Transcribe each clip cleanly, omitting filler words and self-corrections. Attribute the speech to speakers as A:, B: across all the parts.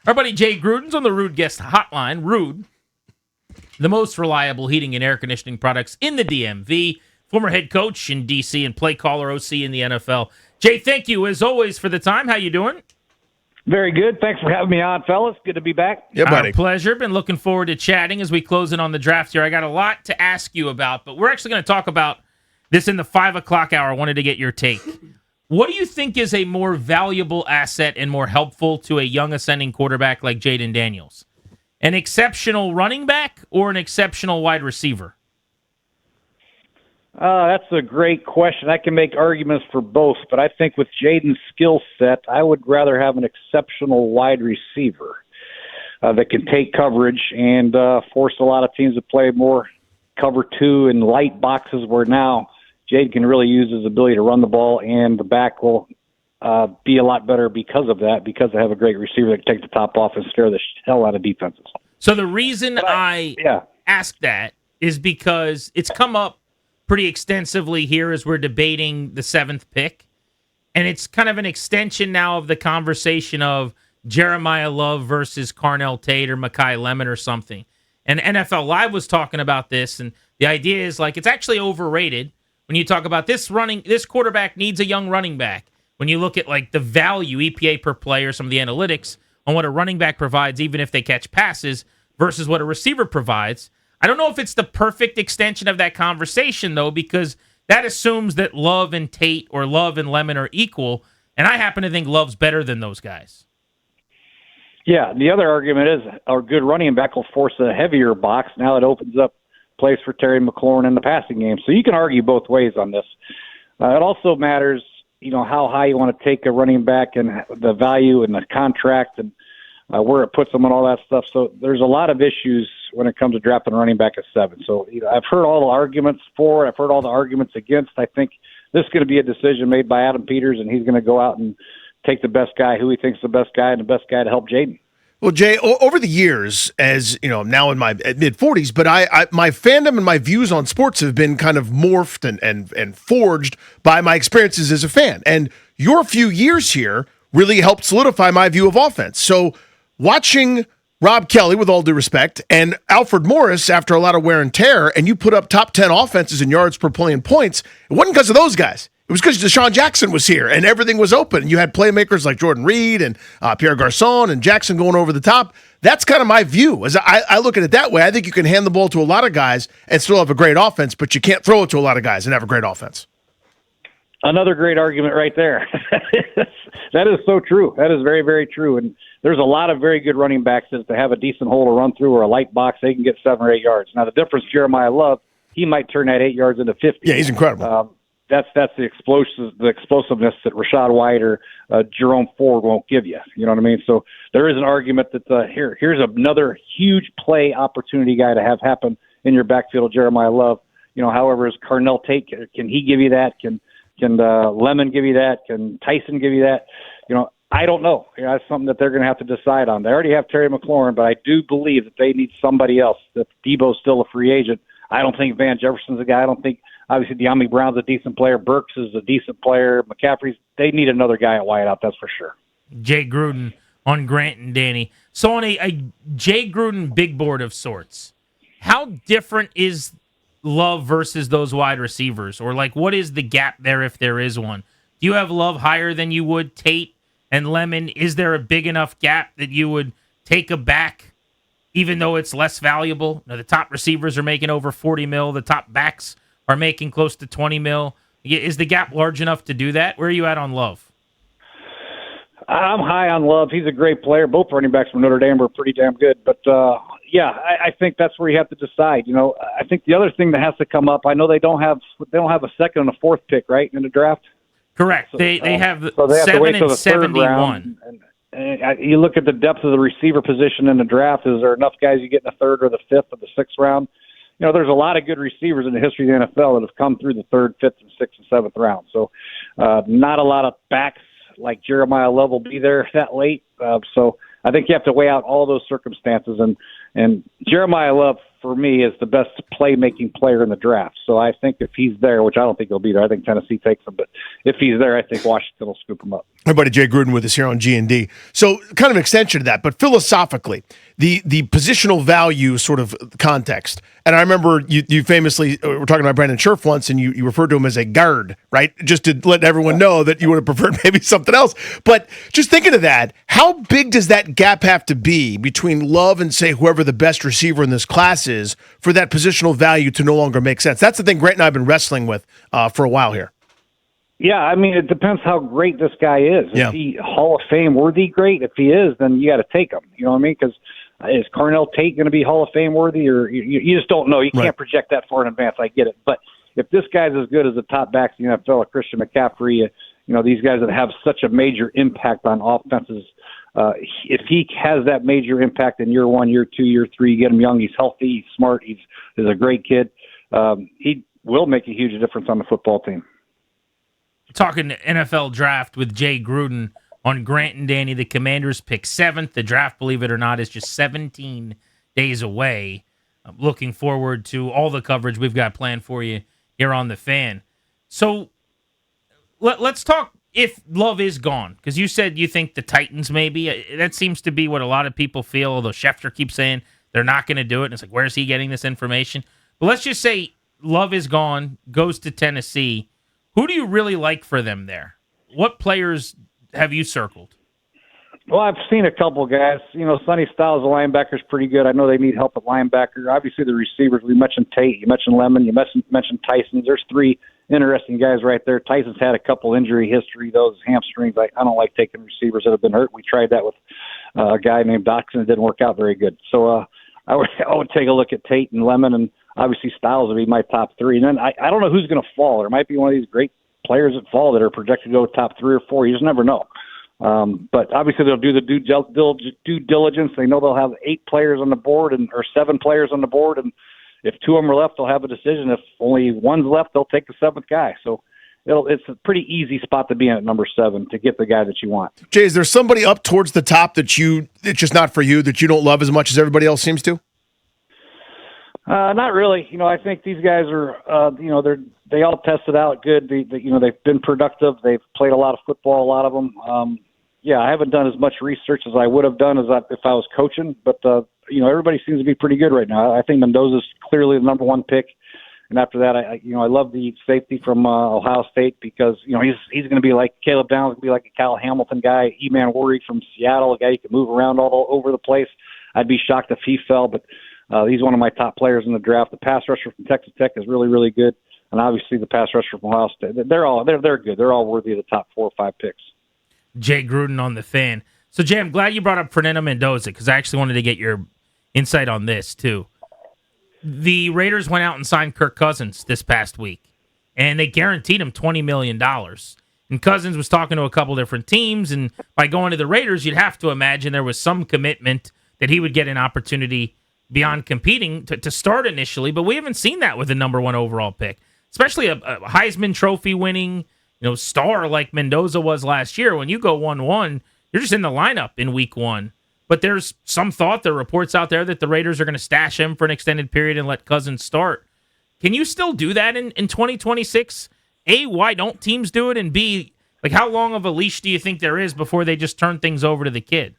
A: Our buddy Jay Gruden's on the Rude Guest Hotline. Rude, the most reliable heating and air conditioning products in the DMV. Former head coach in D.C. and play caller OC in the NFL. Jay, thank you, as always, for the time. How you doing?
B: Very good. Thanks for having me on, fellas. Good to be back.
C: Yeah, buddy.
A: Our pleasure. Been looking forward to chatting as we close in on the draft here. I got a lot to ask you about, but we're actually going to talk about this in the 5 o'clock hour. I wanted to get your take. What do you think is a more valuable asset and more helpful to a young ascending quarterback like Jayden Daniels? An exceptional running back or an exceptional wide receiver?
B: That's a great question. I can make arguments for both, but I think with Jayden's skill set, I would rather have an exceptional wide receiver that can take coverage and force a lot of teams to play more cover two and light boxes, where now Jayden can really use his ability to run the ball, and the back will be a lot better because of that, because they have a great receiver that can take the top off and scare the hell out of defenses.
A: So the reason I ask that is because it's come up pretty extensively here as we're debating the 7th pick. And it's kind of an extension now of the conversation of Jeremiah Love versus Carnell Tate or Mekhi Lemon or something. And NFL Live was talking about this, and the idea is like it's actually overrated when you talk about this quarterback needs a young running back. When you look at like the value, EPA per play, or some of the analytics on what a running back provides, even if they catch passes, versus what a receiver provides. I don't know if it's the perfect extension of that conversation, though, because that assumes that Love and Tate or Love and Lemon are equal, and I happen to think Love's better than those guys.
B: Yeah, the other argument is our good running back will force a heavier box. Now it opens up place for Terry McLaurin in the passing game. So you can argue both ways on this. It also matters, how high you want to take a running back and the value and the contract and where it puts them and all that stuff. So there's a lot of issues when it comes to drafting a running back at 7. So I've heard all the arguments for it. I've heard all the arguments against. I think this is going to be a decision made by Adam Peters, and he's going to go out and take the best guy, who he thinks is the best guy, and the best guy to help Jayden.
C: Well, Jay, over the years, as you know, I'm now in my mid-40s, but my fandom and my views on sports have been kind of morphed and forged by my experiences as a fan. And your few years here really helped solidify my view of offense. So watching Rob Kelly, with all due respect, and Alfred Morris after a lot of wear and tear, and you put up top 10 offenses in yards per play and points, it wasn't because of those guys. It was because Deshaun Jackson was here and everything was open. And you had playmakers like Jordan Reed and Pierre Garçon and Jackson going over the top. That's kind of my view. As I look at it that way, I think you can hand the ball to a lot of guys and still have a great offense, but you can't throw it to a lot of guys and have a great offense.
B: Another great argument right there. That is so true. That is very, very true. And there's a lot of very good running backs that have a decent hole to run through or a light box, they can get 7 or 8 yards. Now, the difference, Jeremiah Love, he might turn that 8 yards into 50.
C: Yeah, he's incredible.
B: That's the explosiveness that Rachaad White or Jerome Ford won't give you. You know what I mean? So there is an argument that here's another huge play opportunity guy to have happen in your backfield, Jeremiah Love. However, is Carnell Tate, can he give you that? Can Lemon give you that? Can Tyson give you that? I don't know. That's something that they're going to have to decide on. They already have Terry McLaurin, but I do believe that they need somebody else. That Debo's still a free agent. I don't think Van Jefferson's a guy. I don't think, obviously, De'Ami Brown's a decent player. Burks is a decent player. McCaffrey's, they need another guy at wideout, that's for sure.
A: Jay Gruden on Grant and Danny. So on a Jay Gruden big board of sorts, how different is Love versus those wide receivers? Or, what is the gap there if there is one? Do you have Love higher than you would Tate and Lemon? Is there a big enough gap that you would take a back even though it's less valuable? The top receivers are making over $40 million. The top backs are making close to $20 million. Is the gap large enough to do that? Where are you at on Love?
B: I'm high on Love. He's a great player. Both running backs from Notre Dame were pretty damn good. But, I think that's where you have to decide. I think the other thing that has to come up, I know they don't have a second and a fourth pick, right, in the draft?
A: Correct.
B: So,
A: they have
B: so they have
A: 7
B: to wait till
A: and
B: the third
A: 71.
B: round. And you look at the depth of the receiver position in the draft. Is there enough guys you get in the third or the fifth or the sixth round? There's a lot of good receivers in the history of the NFL that have come through the third, fifth, and sixth and seventh round. So not a lot of backs like Jeremiah Love will be there that late. So I think you have to weigh out all those circumstances. And Jeremiah Love, for me, is the best playmaking player in the draft. So I think if he's there, which I don't think he'll be there, I think Tennessee takes him. But if he's there, I think Washington will scoop him up.
C: Everybody, Jay Gruden with us here on G&D. So kind of an extension to that, but philosophically, the positional value sort of context. And I remember you famously were talking about Brandon Scherf once, and you referred to him as a guard, right? Just to let everyone know that you would have preferred maybe something else. But just thinking of that, how big does that gap have to be between Love and, say, whoever the best receiver in this class is for that positional value to no longer make sense? That's the thing Grant and I have been wrestling with for a while here.
B: Yeah, I mean, it depends how great this guy is.
C: Yeah.
B: Is he Hall of Fame worthy great? If he is, then you got to take him. You know what I mean? Because is Carnell Tate going to be Hall of Fame worthy? Or you just don't know. You can't project that far in advance. I get it. But if this guy's as good as the top backs in the NFL, Christian McCaffrey, these guys that have such a major impact on offenses, if he has that major impact in year 1, year 2, year 3, you get him young, he's healthy, he's smart, he's a great kid, he will make a huge difference on the football team.
A: Talking NFL draft with Jay Gruden on Grant and Danny. The Commanders pick 7th. The draft, believe it or not, is just 17 days away. I'm looking forward to all the coverage we've got planned for you here on The Fan. So let's talk if Love is gone, because you said you think the Titans maybe. That seems to be what a lot of people feel, although Schefter keeps saying they're not going to do it. And it's like, where's he getting this information? But let's just say Love is gone, goes to Tennessee. Who do you really like for them there? What players have you circled?
B: Well, I've seen a couple guys. Sonny Styles, the linebacker's pretty good. I know they need help at linebacker. Obviously, the receivers, we mentioned Tate, you mentioned Lemon, you mentioned Tyson. There's 3 interesting guys right there. Tyson's had a couple injury history, those hamstrings. I don't like taking receivers that have been hurt. We tried that with a guy named Doxson. It didn't work out very good. So I would take a look at Tate and Lemon, and obviously Styles would be my top 3. And then I don't know who's going to fall. There might be one of these great players that fall that are projected to go top 3 or 4. You just never know. But obviously they'll do the due diligence. They know they'll have 8 players on the board or 7 players on the board, and if 2 of them are left, they'll have a decision. If only one's left, they'll take the 7th guy. So it's a pretty easy spot to be in at number 7 to get the guy that you want.
C: Jay, is there somebody up towards the top that it's just not for you, that you don't love as much as everybody else seems to?
B: Not really. I think these guys are, they all tested out good. They've been productive. They've played a lot of football, a lot of them. I haven't done as much research as I would have done if I was coaching, but everybody seems to be pretty good right now. I think Mendoza's clearly the number 1 pick. And after that, I love the safety from Ohio State because, he's going to be like Caleb Downs, going to be like a Kyle Hamilton guy, Eman Worry from Seattle, a guy who can move around all over the place. I'd be shocked if he fell, but he's one of my top players in the draft. The pass rusher from Texas Tech is really, really good. And obviously the pass rusher from Ohio State, they're good. They're all worthy of the top 4 or 5 picks.
A: Jay Gruden on The Fan. So, Jay, I'm glad you brought up Fernando Mendoza because I actually wanted to get your insight on this, too. The Raiders went out and signed Kirk Cousins this past week, and they guaranteed him $20 million. And Cousins was talking to a couple different teams, and by going to the Raiders, you'd have to imagine there was some commitment that he would get an opportunity beyond competing to start initially, but we haven't seen that with the number 1 overall pick, especially a Heisman Trophy winning star like Mendoza was last year. When you go 1-1, you're just in the lineup in week 1. But there's some thought, there are reports out there that the Raiders are going to stash him for an extended period and let Cousins start. Can you still do that in 2026? A, why don't teams do it? And B, how long of a leash do you think there is before they just turn things over to the kid?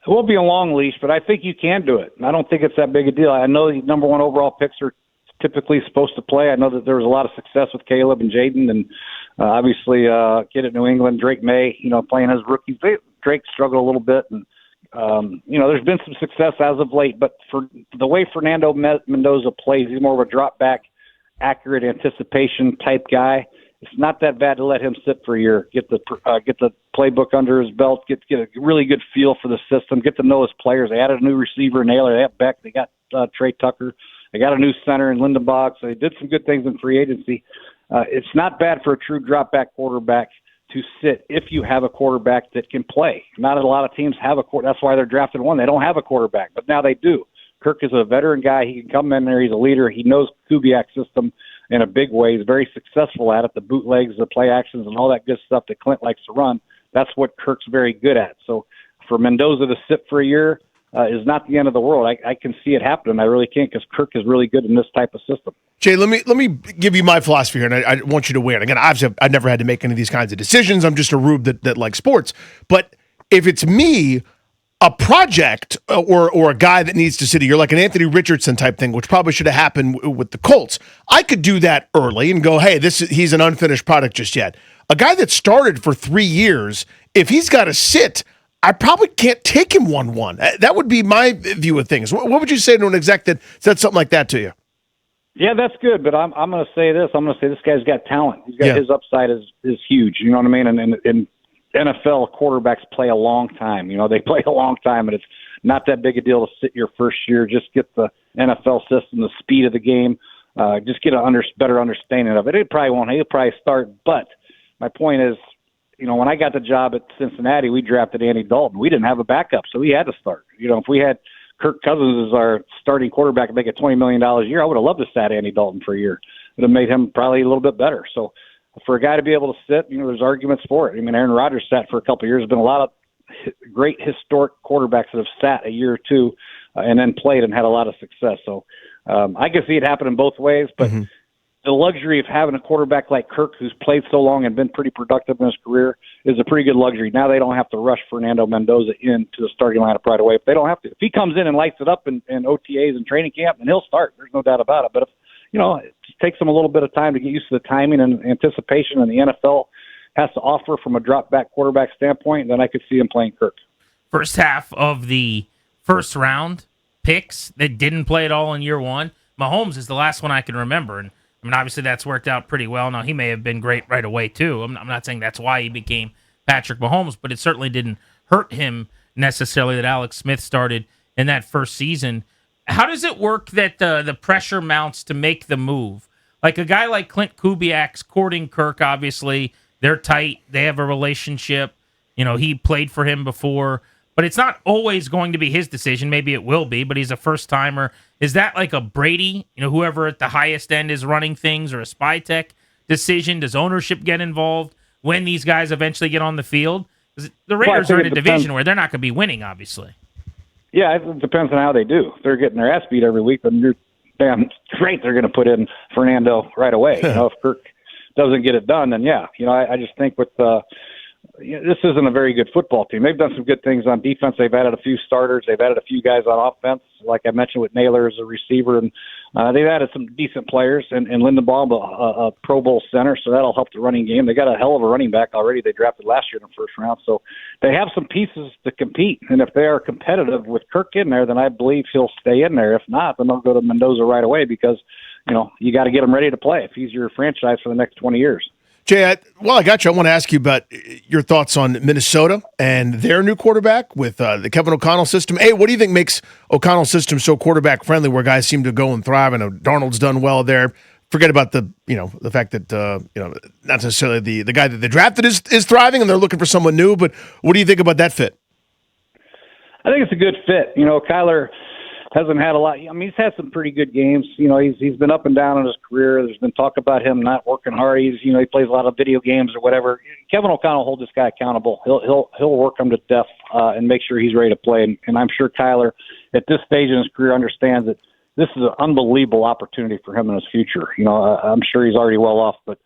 B: It won't be a long leash, but I think you can do it. I don't think it's that big a deal. I know the number 1 overall picks are typically supposed to play. I know that there was a lot of success with Caleb and Jayden, and obviously kid at New England, Drake May, playing as rookies. Drake struggled a little bit, and there's been some success as of late. But for the way Fernando Mendoza plays, he's more of a drop back, accurate anticipation type guy. It's not that bad to let him sit for a year, get the playbook under his belt, get a really good feel for the system, get to know his players. They added a new receiver, Naylor. They have Beck. They got Trey Tucker. They got a new center in Lindenbach. So they did some good things in free agency. It's not bad for a true drop-back quarterback to sit if you have a quarterback that can play. Not a lot of teams have a quarterback. That's why they're drafted 1. They don't have a quarterback, but now they do. Kirk is a veteran guy. He can come in there. He's a leader. He knows Kubiak's system in a big way. He's very successful at it, the bootlegs, the play actions, and all that good stuff that Clint likes to run. That's what Kirk's very good at. So for Mendoza to sit for a year, is not the end of the world. I can see it happening. I really can't, because Kirk is really good in this type of system.
C: Jay, let me give you my philosophy here, and I want you to weigh in. Again, I've never had to make any of these kinds of decisions. I'm just a rube that likes sports. But if it's me, a project or a guy that needs to sit here, like an Anthony Richardson type thing, which probably should have happened with the Colts, I could do that early and go, hey, he's an unfinished product just yet. A guy that started for 3 years, if he's got to sit, I probably can't take him 1-1. That would be my view of things. What would you say to an exec that said something like that to you?
B: Yeah, that's good, but I'm going to say this. I'm going to say this guy's got talent. He's got his upside is huge. You know what I mean? And NFL quarterbacks play a long time. You know, they play a long time, and it's not that big a deal to sit your first year. Just get the NFL system, the speed of the game, just get a better understanding of it. He'll probably start, but my point is, you know, when I got the job at Cincinnati, we drafted Andy Dalton. We didn't have a backup, so he had to start. You know, if we had Kirk Cousins as our starting quarterback and making $20 million a year, I would have loved to sat Andy Dalton for a year. It would have made him probably a little bit better. So for a guy to be able to sit, you know, there's arguments for it. I mean, Aaron Rodgers sat for a couple of years. There's been a lot of great historic quarterbacks that have sat a year or two and then played and had a lot of success. So I can see it happening both ways, but the luxury of having a quarterback like Kirk, who's played so long and been pretty productive in his career, is a pretty good luxury. Now they don't have to rush Fernando Mendoza into the starting lineup right away. If they don't have to, if he comes in and lights it up in OTAs and training camp, then he'll start. There's no doubt about it. But if, you know, it takes him a little bit of time to get used to the timing and anticipation, and the NFL has to offer from a drop-back quarterback standpoint, then I could see him playing Kirk.
A: First half of the first round picks that didn't play at all in year one, Mahomes is the last one I can remember, and I mean, obviously that's worked out pretty well. Now, he may have been great right away, too. I'm not saying that's why he became Patrick Mahomes, but it certainly didn't hurt him necessarily that Alex Smith started in that first season. How does it work that the pressure mounts to make the move? Like a guy like Clint Kubiak's courting Kirk, obviously. They're tight. They have a relationship. You know, he played for him before. But it's not always going to be his decision. Maybe it will be, but he's a first-timer. Is that like a Brady, you know, whoever at the highest end is running things, or a Spytech decision? Does ownership get involved when these guys eventually get on the field? Because the Raiders are in a division where they're not going to be winning, obviously.
B: Yeah, it depends on how they do. If they're getting their ass beat every week, then you're damn straight they're going to put in Fernando right away. You know, if Kirk doesn't get it done, then yeah. You know, I just think with this isn't a very good football team. They've done some good things on defense. They've added a few starters. They've added a few guys on offense, like I mentioned with Naylor as a receiver, and they've added some decent players. And Lindenbaum, a Pro Bowl center, so that'll help the running game. They got a hell of a running back already. They drafted last year in the first round, so they have some pieces to compete. And if they are competitive with Kirk in there, then I believe he'll stay in there. If not, then they'll go to Mendoza right away, because you know you got to get him ready to play if he's your franchise for the next 20 years.
C: Jay, I got you. I want to ask you about your thoughts on Minnesota and their new quarterback with the Kevin O'Connell system. A, what do you think makes O'Connell's system so quarterback-friendly, where guys seem to go and thrive? I know Darnold's done well there. Forget about the fact that not necessarily the guy that they drafted is thriving, and they're looking for someone new. But what do you think about that fit?
B: I think it's a good fit. You know, Kyler hasn't had a lot. I mean, he's had some pretty good games. You know, he's been up and down in his career. There's been talk about him not working hard. He plays a lot of video games or whatever. Kevin O'Connell holds this guy accountable. He'll work him to death and make sure he's ready to play. And I'm sure Kyler, at this stage in his career, understands that this is an unbelievable opportunity for him in his future. You know, I'm sure he's already well off, but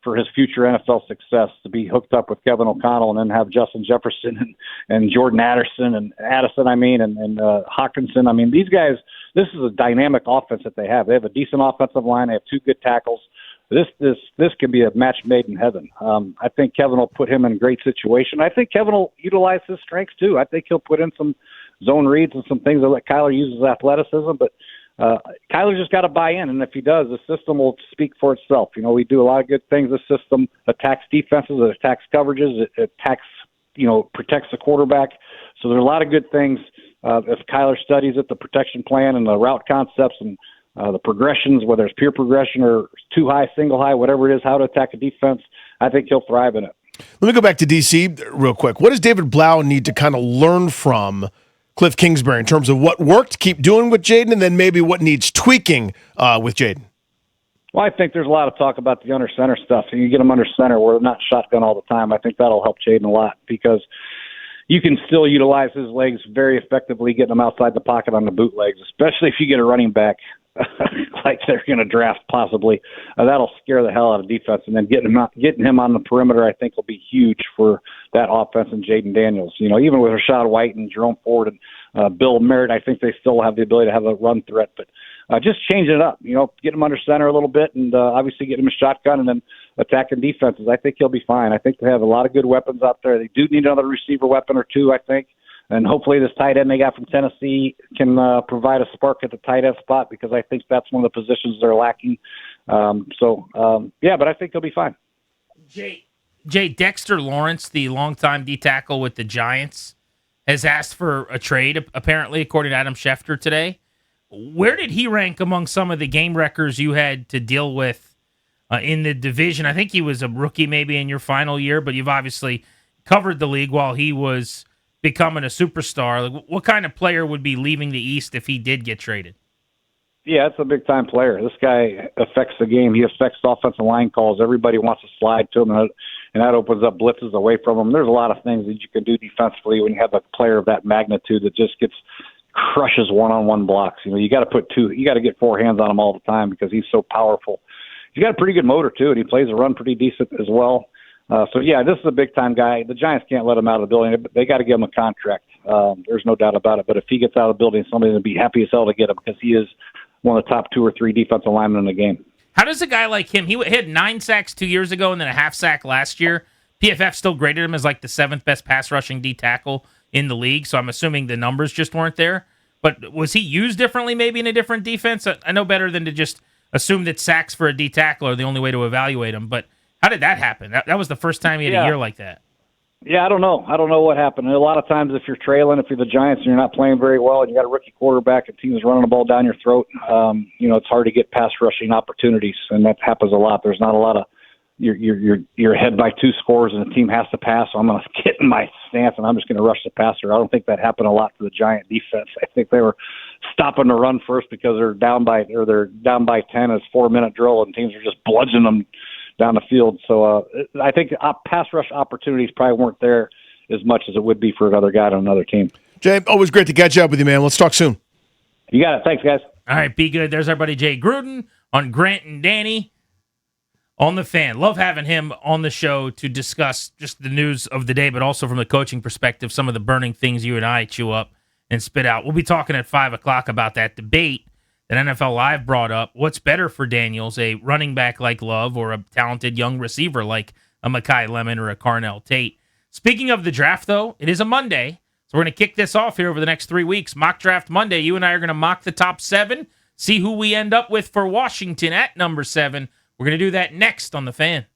B: for his future NFL success, to be hooked up with Kevin O'Connell and then have Justin Jefferson and Jordan Addison and Hawkinson. I mean, these guys, this is a dynamic offense that they have. They have a decent offensive line. They have two good tackles. This could be a match made in heaven. I think Kevin will put him in a great situation. I think Kevin will utilize his strengths too. I think he'll put in some zone reads and some things that let Kyler use his athleticism, but Kyler's just got to buy in, and if he does, the system will speak for itself. You know, we do a lot of good things. The system attacks defenses, it attacks coverages, it attacks, protects the quarterback. So there's a lot of good things. If Kyler studies it, the protection plan and the route concepts and the progressions, whether it's pure progression or two high, single high, whatever it is, how to attack a defense, I think he'll thrive in it.
C: Let me go back to D.C. real quick. What does David Blau need to kind of learn from Cliff Kingsbury in terms of what worked, keep doing with Jayden, and then maybe what needs tweaking with Jayden?
B: Well, I think there's a lot of talk about the under center stuff. And you get them under center where they're not shotgun all the time. I think that'll help Jayden a lot because, you can still utilize his legs very effectively, getting them outside the pocket on the bootlegs, especially if you get a running back like they're going to draft possibly. That'll scare the hell out of defense. And then getting him on the perimeter, I think, will be huge for that offense and Jayden Daniels. Even with Rachaad White and Jerome Ford and Bill Merritt, I think they still have the ability to have a run threat. But just changing it up, get him under center a little bit and obviously get him a shotgun and then attacking defenses. I think he'll be fine. I think they have a lot of good weapons out there. They do need another receiver weapon or two, I think. And hopefully this tight end they got from Tennessee can provide a spark at the tight end spot because I think that's one of the positions they're lacking. But I think he'll be fine.
A: Jay, Dexter Lawrence, the longtime D tackle with the Giants, has asked for a trade, apparently, according to Adam Schefter today. Where did he rank among some of the game wreckers you had to deal with in the division? I think he was a rookie maybe in your final year, but you've obviously covered the league while he was becoming a superstar. Like, what kind of player would be leaving the East if he did get traded?
B: Yeah, it's a big-time player. This guy affects the game. He affects offensive line calls. Everybody wants to slide to him, and that opens up blitzes away from him. There's a lot of things that you can do defensively when you have a player of that magnitude that just crushes one-on-one blocks. You got to get four hands on him all the time because he's so powerful. He's got a pretty good motor, too, and he plays the run pretty decent as well. This is a big-time guy. The Giants can't let him out of the building. They got to give him a contract. There's no doubt about it. But if he gets out of the building, somebody's going to be happy as hell to get him because he is one of the top 2 or 3 defensive linemen in the game.
A: How does a guy like him, he had 9 sacks 2 years ago and then a half sack last year. PFF still graded him as like the 7th best pass rushing D tackle in the league, so I'm assuming the numbers just weren't there. But was he used differently maybe in a different defense? I know better than to just assume that sacks for a D tackle are the only way to evaluate him, but how did that happen? That was the first time he had a year like that.
B: Yeah, I don't know. I don't know what happened. And a lot of times if you're trailing, if you're the Giants and you're not playing very well and you got a rookie quarterback and team's running the ball down your throat, it's hard to get pass rushing opportunities, and that happens a lot. There's not a lot of you're ahead by 2 scores and the team has to pass, so I'm going to get in my stance and I'm just going to rush the passer. I don't think that happened a lot to the Giant defense. I think they were stopping the run first because they're down by 10. It's 4-minute drill and teams are just bludgeoning them down the field. So I think pass rush opportunities probably weren't there as much as it would be for another guy on another team.
C: Jay, always great to catch up with you, man. Let's talk soon.
B: You got it. Thanks, guys.
A: All right, be good. There's our buddy Jay Gruden on Grant and Danny on the Fan. Love having him on the show to discuss just the news of the day, but also from the coaching perspective, some of the burning things you and I chew up and spit out. We'll be talking at 5 o'clock about that debate that NFL Live brought up. What's better for Daniels, a running back like Love or a talented young receiver like a Mekhi Lemon or a Carnell Tate? Speaking of the draft, though, it is a Monday, so we're going to kick this off here over the next 3 weeks. Mock Draft Monday. You and I are going to mock the top 7, see who we end up with for Washington at number 7. We're going to do that next on The Fan.